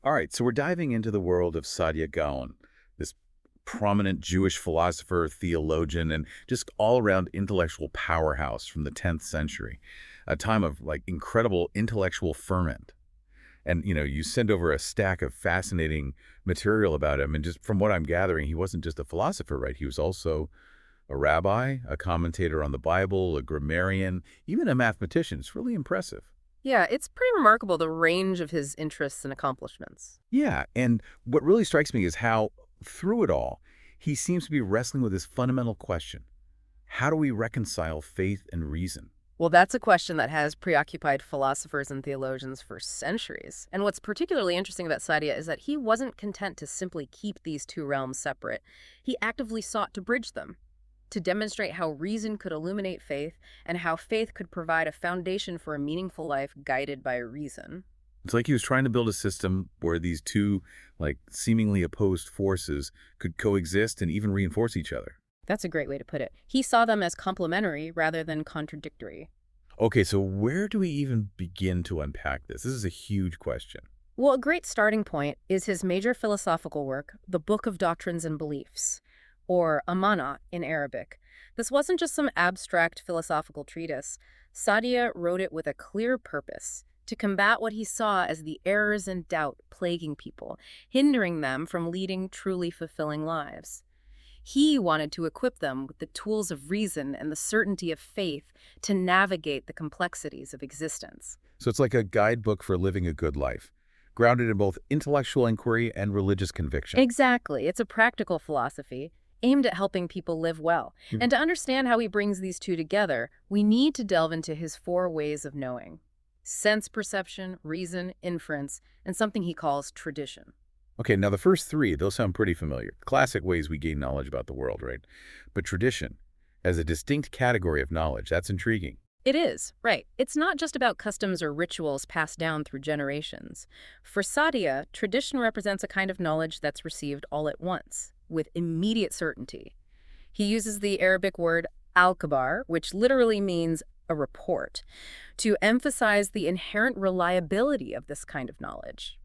All right, so we're diving into the world of Saadya Gaon, this prominent Jewish philosopher, theologian, and just all-around intellectual powerhouse from the 10th century, a time of like incredible intellectual ferment. And, you send over a stack of fascinating material about him, and just from what I'm gathering, he wasn't just a philosopher, right? He was also a rabbi, a commentator on the Bible, a grammarian, even a mathematician. It's really impressive. Yeah, it's pretty remarkable the range of his interests and accomplishments. Yeah, and what really strikes me is how, through it all, he seems to be wrestling with this fundamental question. How do we reconcile faith and reason? Well, that's a question that has preoccupied philosophers and theologians for centuries. And what's particularly interesting about Sadia is that he wasn't content to simply keep these two realms separate. He actively sought to bridge them, to demonstrate how reason could illuminate faith and how faith could provide a foundation for a meaningful life guided by reason. It's like he was trying to build a system where these two, like, seemingly opposed forces could coexist and even reinforce each other. That's a great way to put it. He saw them as complementary rather than contradictory. Okay, so where do we even begin to unpack this? This is a huge question. Well, a great starting point is his major philosophical work, the Book of Doctrines and Beliefs, or Amana in Arabic. This wasn't just some abstract philosophical treatise. Sadia wrote it with a clear purpose, to combat what he saw as the errors and doubt plaguing people, hindering them from leading truly fulfilling lives. He wanted to equip them with the tools of reason and the certainty of faith to navigate the complexities of existence. So it's like a guidebook for living a good life, grounded in both intellectual inquiry and religious conviction. Exactly. It's a practical philosophy aimed at helping people live well. Hmm. And to understand how he brings these two together, we need to delve into his four ways of knowing: sense perception, reason, inference, and something he calls tradition. Okay, now the first three, those sound pretty familiar. Classic ways we gain knowledge about the world, right? But tradition, as a distinct category of knowledge, that's intriguing. It is, right. It's not just about customs or rituals passed down through generations. For Sadia, tradition represents a kind of knowledge that's received all at once, with immediate certainty. He uses the Arabic word al-kabar, which literally means a report, to emphasize the inherent reliability of this kind of knowledge.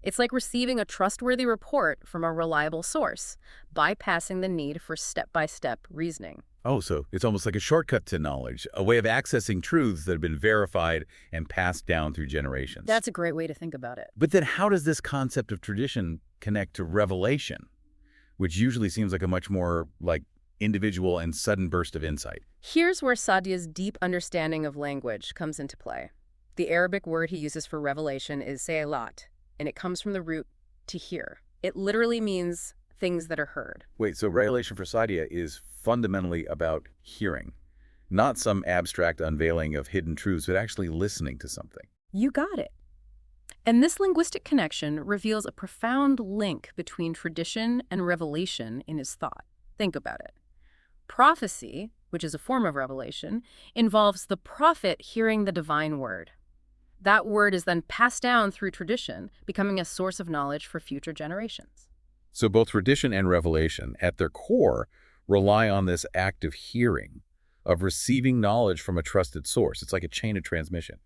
It's like receiving a trustworthy report from a reliable source, bypassing the need for step-by-step reasoning. Oh, so it's almost like a shortcut to knowledge, a way of accessing truths that have been verified and passed down through generations. That's a great way to think about it. But then how does this concept of tradition connect to revelation, which usually seems like a much more like individual and sudden burst of insight? Here's where Sadia's deep understanding of language comes into play. The Arabic word he uses for revelation is se'elat, and it comes from the root to hear. It literally means things that are heard. Wait, so revelation for Sadia is fundamentally about hearing, not some abstract unveiling of hidden truths, but actually listening to something. You got it. And this linguistic connection reveals a profound link between tradition and revelation in his thought. Think about it. Prophecy, which is a form of revelation, involves the prophet hearing the divine word. That word is then passed down through tradition, becoming a source of knowledge for future generations. So both tradition and revelation, at their core, rely on this act of hearing, of receiving knowledge from a trusted source. It's like a chain of transmission,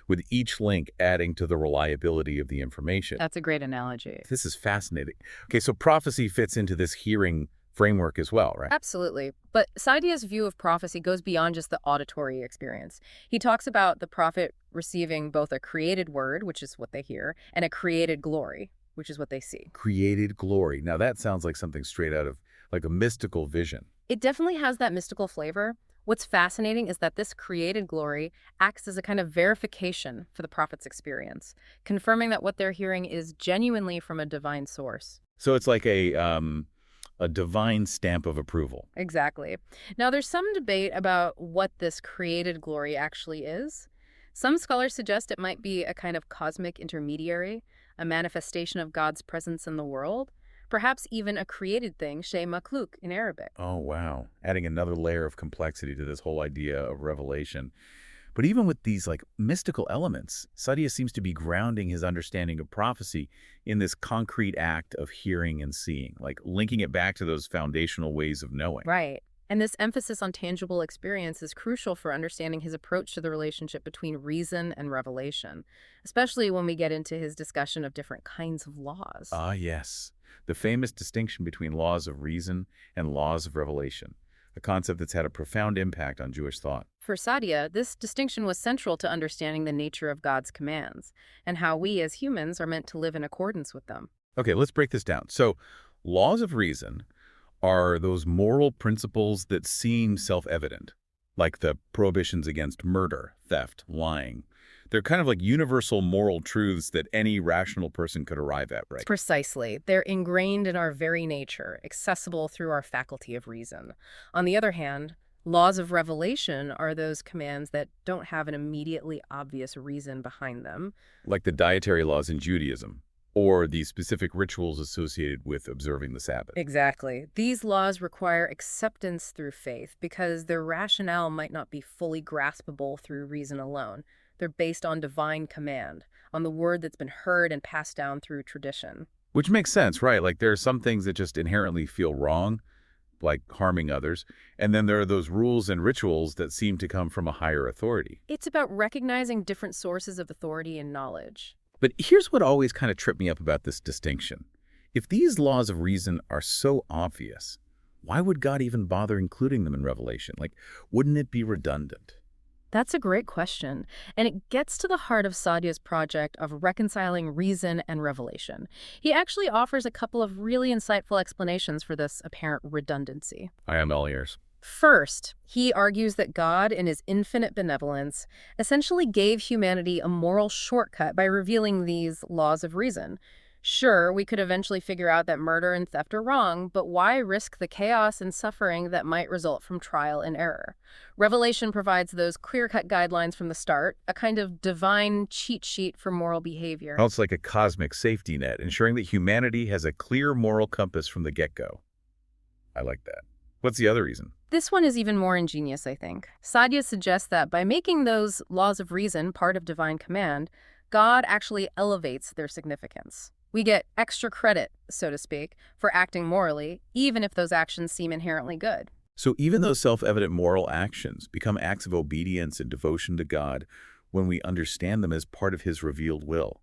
with each link adding to the reliability of the information. That's a great analogy. This is fascinating. Okay, so prophecy fits into this hearing framework as well, right? Absolutely. But Saidia's view of prophecy goes beyond just the auditory experience. He talks about the prophet receiving both a created word, which is what they hear, and a created glory, which is what they see. Created glory. Now that sounds like something straight out of like a mystical vision. It definitely has that mystical flavor. What's fascinating is that this created glory acts as a kind of verification for the prophet's experience, confirming that what they're hearing is genuinely from a divine source. So it's like a divine stamp of approval. Exactly. Now, there's some debate about what this created glory actually is. Some scholars suggest it might be a kind of cosmic intermediary, a manifestation of God's presence in the world, perhaps even a created thing, shay makhluk in Arabic. Oh, wow. Adding another layer of complexity to this whole idea of revelation. But even with these like mystical elements, Sadia seems to be grounding his understanding of prophecy in this concrete act of hearing and seeing, like linking it back to those foundational ways of knowing. Right. And this emphasis on tangible experience is crucial for understanding his approach to the relationship between reason and revelation, especially when we get into his discussion of different kinds of laws. Ah, yes. The famous distinction between laws of reason and laws of revelation, a concept that's had a profound impact on Jewish thought. For Saadya, this distinction was central to understanding the nature of God's commands and how we as humans are meant to live in accordance with them. Okay, let's break this down. So, laws of reason are those moral principles that seem self-evident, like the prohibitions against murder, theft, lying. They're kind of like universal moral truths that any rational person could arrive at, right? Precisely. They're ingrained in our very nature, accessible through our faculty of reason. On the other hand, laws of revelation are those commands that don't have an immediately obvious reason behind them. Like the dietary laws in Judaism, or the specific rituals associated with observing the Sabbath. Exactly. These laws require acceptance through faith because their rationale might not be fully graspable through reason alone. They're based on divine command, on the word that's been heard and passed down through tradition. Which makes sense, right? Like there are some things that just inherently feel wrong, like harming others, and then there are those rules and rituals that seem to come from a higher authority. It's about recognizing different sources of authority and knowledge. But here's what always kind of tripped me up about this distinction. If these laws of reason are so obvious, why would God even bother including them in Revelation? Like, wouldn't it be redundant? That's a great question, and it gets to the heart of Saadya's project of reconciling reason and revelation. He actually offers a couple of really insightful explanations for this apparent redundancy. I am all ears. First, he argues that God, in his infinite benevolence, essentially gave humanity a moral shortcut by revealing these laws of reason. Sure, we could eventually figure out that murder and theft are wrong, but why risk the chaos and suffering that might result from trial and error? Revelation provides those clear-cut guidelines from the start, a kind of divine cheat sheet for moral behavior. Well, it's like a cosmic safety net, ensuring that humanity has a clear moral compass from the get-go. I like that. What's the other reason? This one is even more ingenious, I think. Saadya suggests that by making those laws of reason part of divine command, God actually elevates their significance. We get extra credit, so to speak, for acting morally, even if those actions seem inherently good. So even those self-evident moral actions become acts of obedience and devotion to God when we understand them as part of his revealed will.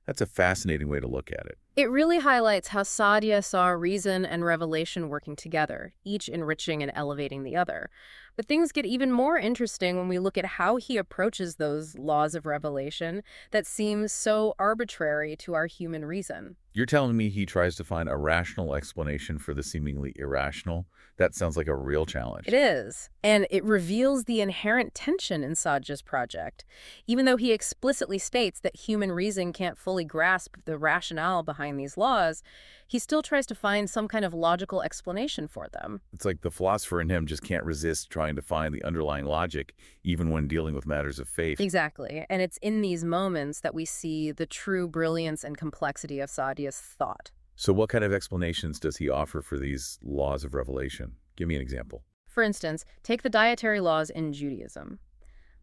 That's a fascinating way to look at it. It really highlights how Saadya saw reason and revelation working together, each enriching and elevating the other. But things get even more interesting when we look at how he approaches those laws of revelation that seem so arbitrary to our human reason. You're telling me he tries to find a rational explanation for the seemingly irrational? That sounds like a real challenge. It is, and it reveals the inherent tension in Saadya's project. Even though he explicitly states that human reason can't fully grasp the rationale behind these laws, he still tries to find some kind of logical explanation for them. It's like the philosopher in him just can't resist trying to find the underlying logic, even when dealing with matters of faith. Exactly, and it's in these moments that we see the true brilliance and complexity of Saadya's thought. So what kind of explanations does he offer for these laws of revelation? Give me an example. For instance, take the dietary laws in Judaism.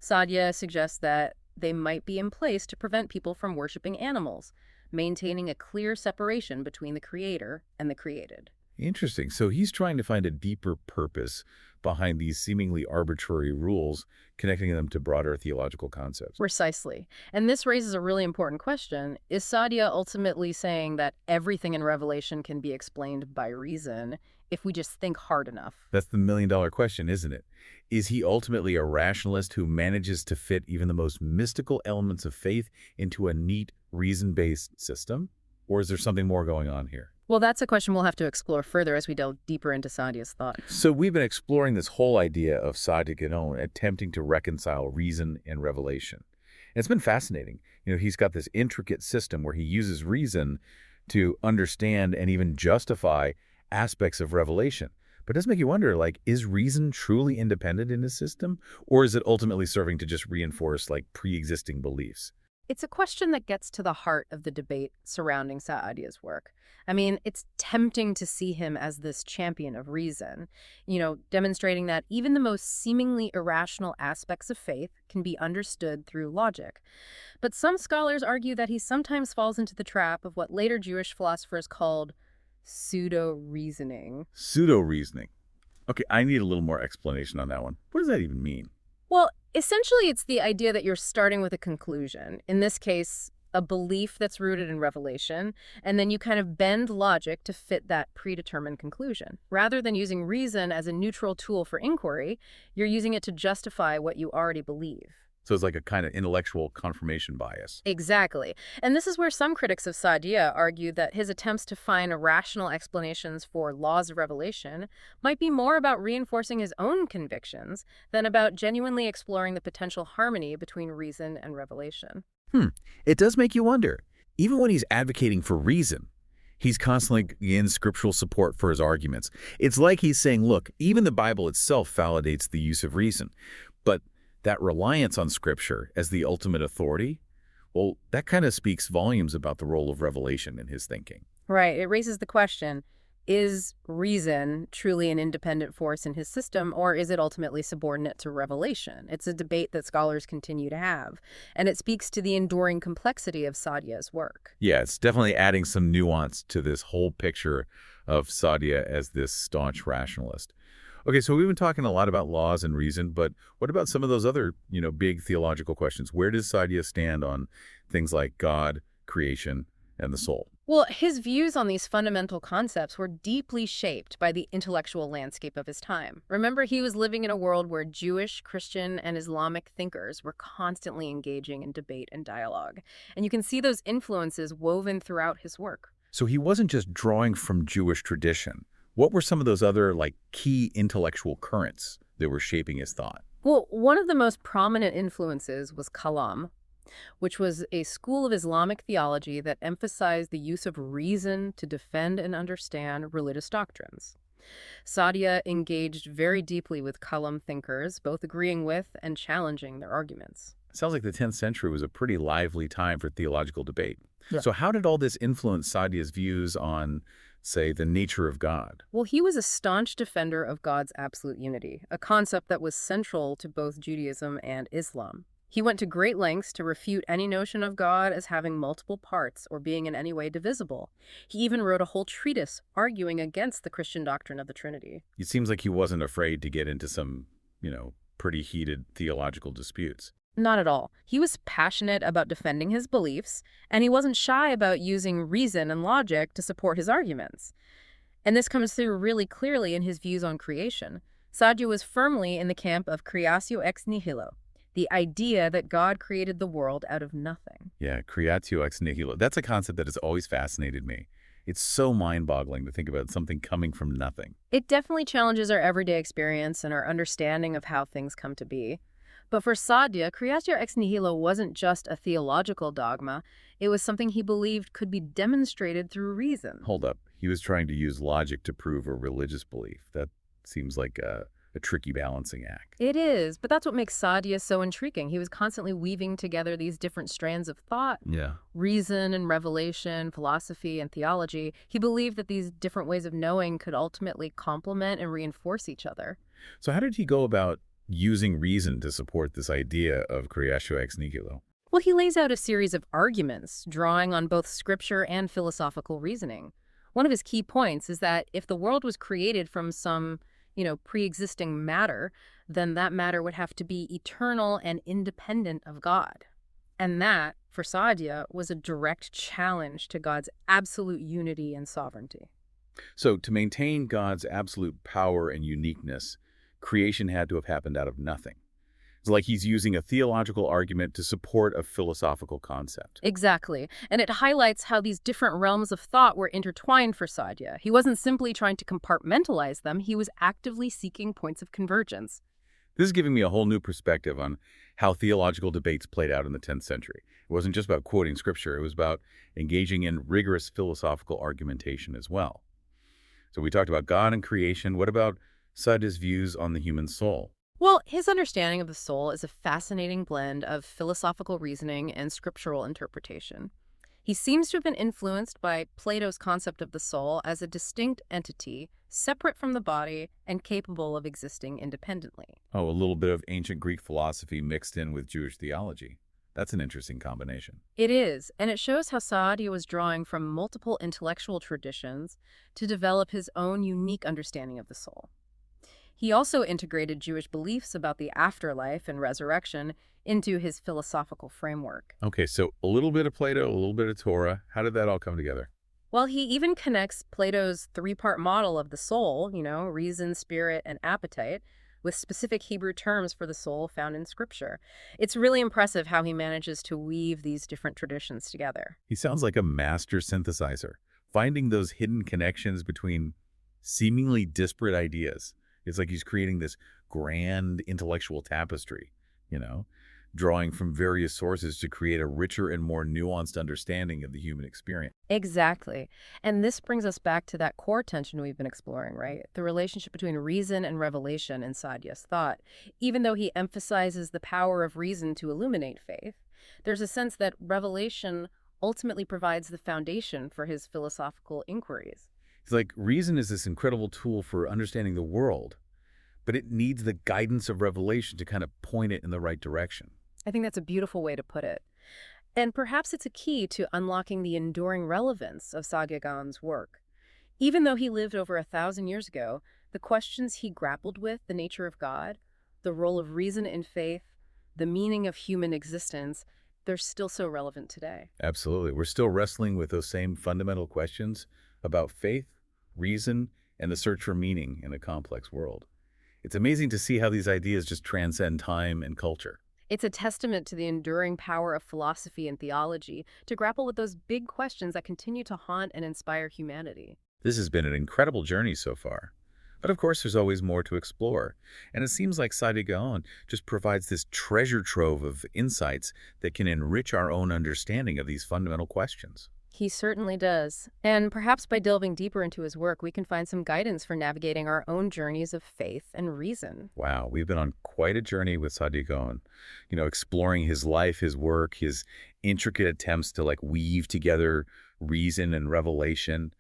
Saadya suggests that they might be in place to prevent people from worshiping animals, maintaining a clear separation between the creator and the created. Interesting. So he's trying to find a deeper purpose behind these seemingly arbitrary rules, connecting them to broader theological concepts. Precisely. And this raises a really important question. Is Saadya ultimately saying that everything in Revelation can be explained by reason if we just think hard enough? That's the million-dollar question, isn't it? Is he ultimately a rationalist who manages to fit even the most mystical elements of faith into a neat, reason-based system? Or is there something more going on here? Well, that's a question we'll have to explore further as we delve deeper into Saadya's thought. So we've been exploring this whole idea of Saadya Gaon, attempting to reconcile reason and revelation. And it's been fascinating. He's got this intricate system where he uses reason to understand and even justify aspects of revelation. But it does make you wonder, is reason truly independent in his system? Or is it ultimately serving to just reinforce, pre-existing beliefs? It's a question that gets to the heart of the debate surrounding Saadya's work. I mean, it's tempting to see him as this champion of reason, demonstrating that even the most seemingly irrational aspects of faith can be understood through logic. But some scholars argue that he sometimes falls into the trap of what later Jewish philosophers called pseudo-reasoning. Pseudo-reasoning. Okay, I need a little more explanation on that one. What does that even mean? Well, essentially, it's the idea that you're starting with a conclusion. In this case, a belief that's rooted in revelation, and then you kind of bend logic to fit that predetermined conclusion. Rather than using reason as a neutral tool for inquiry, you're using it to justify what you already believe. So it's like a kind of intellectual confirmation bias. Exactly. And this is where some critics of Saadya argue that his attempts to find rational explanations for laws of revelation might be more about reinforcing his own convictions than about genuinely exploring the potential harmony between reason and revelation. Hmm. It does make you wonder. Even when he's advocating for reason, he's constantly in scriptural support for his arguments. It's like he's saying, look, even the Bible itself validates the use of reason. But that reliance on Scripture as the ultimate authority, well, that kind of speaks volumes about the role of revelation in his thinking. Right. It raises the question, is reason truly an independent force in his system, or is it ultimately subordinate to revelation? It's a debate that scholars continue to have, and it speaks to the enduring complexity of Saadya's work. Yeah, it's definitely adding some nuance to this whole picture of Saadya as this staunch rationalist. Okay, so we've been talking a lot about laws and reason, but what about some of those other, big theological questions? Where does Saadya stand on things like God, creation, and the soul? Well, his views on these fundamental concepts were deeply shaped by the intellectual landscape of his time. Remember, he was living in a world where Jewish, Christian, and Islamic thinkers were constantly engaging in debate and dialogue. And you can see those influences woven throughout his work. So he wasn't just drawing from Jewish tradition. What were some of those other, key intellectual currents that were shaping his thought? Well, one of the most prominent influences was Kalam, which was a school of Islamic theology that emphasized the use of reason to defend and understand religious doctrines. Saadya engaged very deeply with Kalam thinkers, both agreeing with and challenging their arguments. Sounds like the 10th century was a pretty lively time for theological debate. Yeah. So how did all this influence Saadya's views on, say, the nature of God? Well, he was a staunch defender of God's absolute unity, a concept that was central to both Judaism and Islam. He went to great lengths to refute any notion of God as having multiple parts or being in any way divisible. He even wrote a whole treatise arguing against the Christian doctrine of the Trinity. It seems like he wasn't afraid to get into some, pretty heated theological disputes. Not at all. He was passionate about defending his beliefs, and he wasn't shy about using reason and logic to support his arguments. And this comes through really clearly in his views on creation. Saadya was firmly in the camp of creatio ex nihilo, the idea that God created the world out of nothing. Yeah, creatio ex nihilo. That's a concept that has always fascinated me. It's so mind-boggling to think about something coming from nothing. It definitely challenges our everyday experience and our understanding of how things come to be. But for Saadya, creatio ex nihilo wasn't just a theological dogma. It was something he believed could be demonstrated through reason. Hold up. He was trying to use logic to prove a religious belief. That seems like a tricky balancing act. It is, but that's what makes Saadya so intriguing. He was constantly weaving together these different strands of thought, Yeah. reason and revelation, philosophy and theology. He believed that these different ways of knowing could ultimately complement and reinforce each other. So how did he go about using reason to support this idea of creatio ex nihilo? Well, he lays out a series of arguments, drawing on both scripture and philosophical reasoning. One of his key points is that if the world was created from some, pre-existing matter, then that matter would have to be eternal and independent of God. And that, for Saadya, was a direct challenge to God's absolute unity and sovereignty. So to maintain God's absolute power and uniqueness, creation had to have happened out of nothing. It's like he's using a theological argument to support a philosophical concept. Exactly. And it highlights how these different realms of thought were intertwined for Saadya. He wasn't simply trying to compartmentalize them, he was actively seeking points of convergence. This is giving me a whole new perspective on how theological debates played out in the 10th century. It wasn't just about quoting scripture, it was about engaging in rigorous philosophical argumentation as well. So we talked about God and creation. What about Saadya's views on the human soul? Well, his understanding of the soul is a fascinating blend of philosophical reasoning and scriptural interpretation. He seems to have been influenced by Plato's concept of the soul as a distinct entity, separate from the body and capable of existing independently. Oh, a little bit of ancient Greek philosophy mixed in with Jewish theology. That's an interesting combination. It is, and it shows how Saadya was drawing from multiple intellectual traditions to develop his own unique understanding of the soul. He also integrated Jewish beliefs about the afterlife and resurrection into his philosophical framework. Okay, so a little bit of Plato, a little bit of Torah. How did that all come together? While he even connects Plato's three-part model of the soul, reason, spirit, and appetite, with specific Hebrew terms for the soul found in Scripture. It's really impressive how he manages to weave these different traditions together. He sounds like a master synthesizer, finding those hidden connections between seemingly disparate ideas. It's like he's creating this grand intellectual tapestry, you know, drawing from various sources to create a richer and more nuanced understanding of the human experience. Exactly. And this brings us back to that core tension we've been exploring, right? The relationship between reason and revelation in Sadya's thought. Even though he emphasizes the power of reason to illuminate faith, there's a sense that revelation ultimately provides the foundation for his philosophical inquiries. It's like reason is this incredible tool for understanding the world, but it needs the guidance of revelation to kind of point it in the right direction. I think that's a beautiful way to put it. And perhaps it's a key to unlocking the enduring relevance of Saadya Gaon's work. Even though he lived over 1,000 years ago, the questions he grappled with, the nature of God, the role of reason in faith, the meaning of human existence, they're still so relevant today. Absolutely. We're still wrestling with those same fundamental questions about faith, reason, and the search for meaning in a complex world. It's amazing to see how these ideas just transcend time and culture. It's a testament to the enduring power of philosophy and theology to grapple with those big questions that continue to haunt and inspire humanity. This has been an incredible journey so far. But of course, there's always more to explore. And it seems like Saadya Gaon just provides this treasure trove of insights that can enrich our own understanding of these fundamental questions. He certainly does. And perhaps by delving deeper into his work, we can find some guidance for navigating our own journeys of faith and reason. Wow, we've been on quite a journey with Saadya Gaon, exploring his life, his work, his intricate attempts to weave together reason and revelation.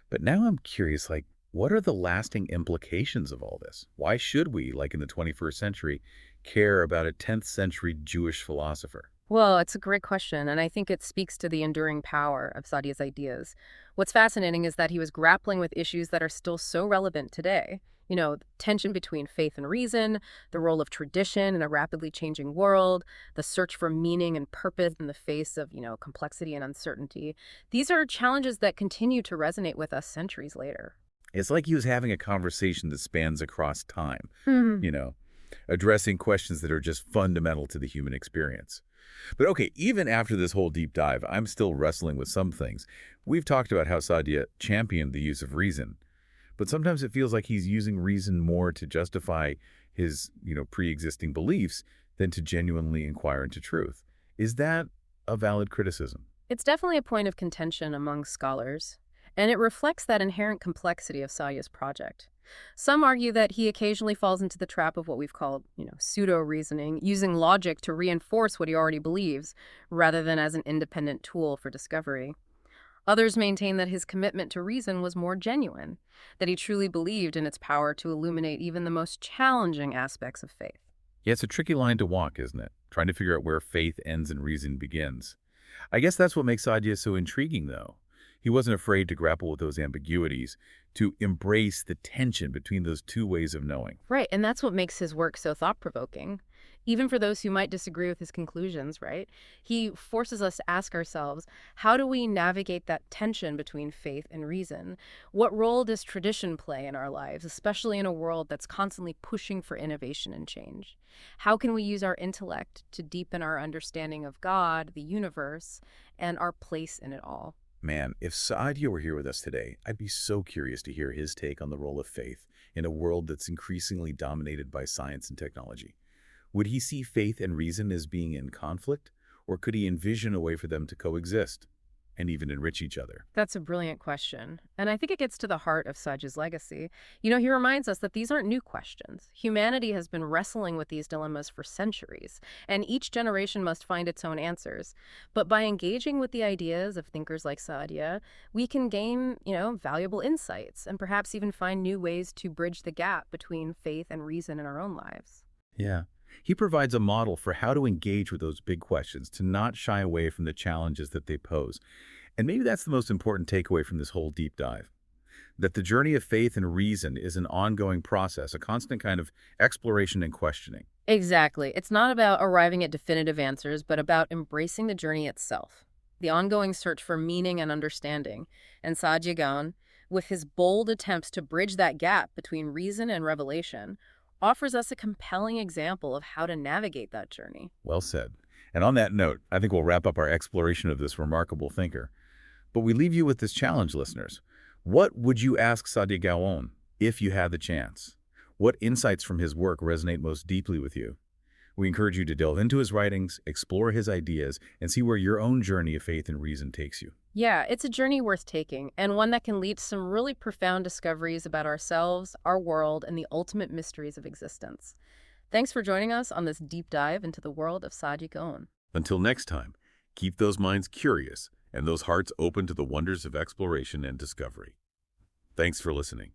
But now I'm curious, what are the lasting implications of all this? Why should we, in the 21st century, care about a 10th century Jewish philosopher? Well, it's a great question, and I think it speaks to the enduring power of Sadia's ideas. What's fascinating is that he was grappling with issues that are still so relevant today. The tension between faith and reason, the role of tradition in a rapidly changing world, the search for meaning and purpose in the face of, complexity and uncertainty. These are challenges that continue to resonate with us centuries later. It's like he was having a conversation that spans across time, Mhm. you know, addressing questions that are just fundamental to the human experience. But okay, even after this whole deep dive, I'm still wrestling with some things. We've talked about how Saadya championed the use of reason, but sometimes it feels like he's using reason more to justify his, pre-existing beliefs than to genuinely inquire into truth. Is that a valid criticism? It's definitely a point of contention among scholars, and it reflects that inherent complexity of Saya's project. Some argue that he occasionally falls into the trap of what we've called, pseudo-reasoning, using logic to reinforce what he already believes, rather than as an independent tool for discovery. Others maintain that his commitment to reason was more genuine, that he truly believed in its power to illuminate even the most challenging aspects of faith. Yeah, it's a tricky line to walk, isn't it? Trying to figure out where faith ends and reason begins. I guess that's what makes Saadya so intriguing, though. He wasn't afraid to grapple with those ambiguities, to embrace the tension between those two ways of knowing. Right, and that's what makes his work so thought-provoking. Even for those who might disagree with his conclusions, right? He forces us to ask ourselves, how do we navigate that tension between faith and reason? What role does tradition play in our lives, especially in a world that's constantly pushing for innovation and change? How can we use our intellect to deepen our understanding of God, the universe, and our place in it all? Man, if Saadya were here with us today, I'd be so curious to hear his take on the role of faith in a world that's increasingly dominated by science and technology. Would he see faith and reason as being in conflict, or could he envision a way for them to coexist and even enrich each other? That's a brilliant question. And I think it gets to the heart of Saj's legacy. He reminds us that these aren't new questions. Humanity has been wrestling with these dilemmas for centuries, and each generation must find its own answers. But by engaging with the ideas of thinkers like Saadya, we can gain, valuable insights and perhaps even find new ways to bridge the gap between faith and reason in our own lives. Yeah. He provides a model for how to engage with those big questions, to not shy away from the challenges that they pose. And maybe that's the most important takeaway from this whole deep dive. that the journey of faith and reason is an ongoing process, a constant kind of exploration and questioning. Exactly. It's not about arriving at definitive answers, but about embracing the journey itself. The ongoing search for meaning and understanding. And Saadya Gaon, with his bold attempts to bridge that gap between reason and revelation, offers us a compelling example of how to navigate that journey. Well said. And on that note, I think we'll wrap up our exploration of this remarkable thinker. But we leave you with this challenge, listeners. What would you ask Saadya Gaon if you had the chance? What insights from his work resonate most deeply with you? We encourage you to delve into his writings, explore his ideas, and see where your own journey of faith and reason takes you. Yeah, it's a journey worth taking, and one that can lead to some really profound discoveries about ourselves, our world, and the ultimate mysteries of existence. Thanks for joining us on this deep dive into the world of Saadya Gaon. Until next time, keep those minds curious and those hearts open to the wonders of exploration and discovery. Thanks for listening.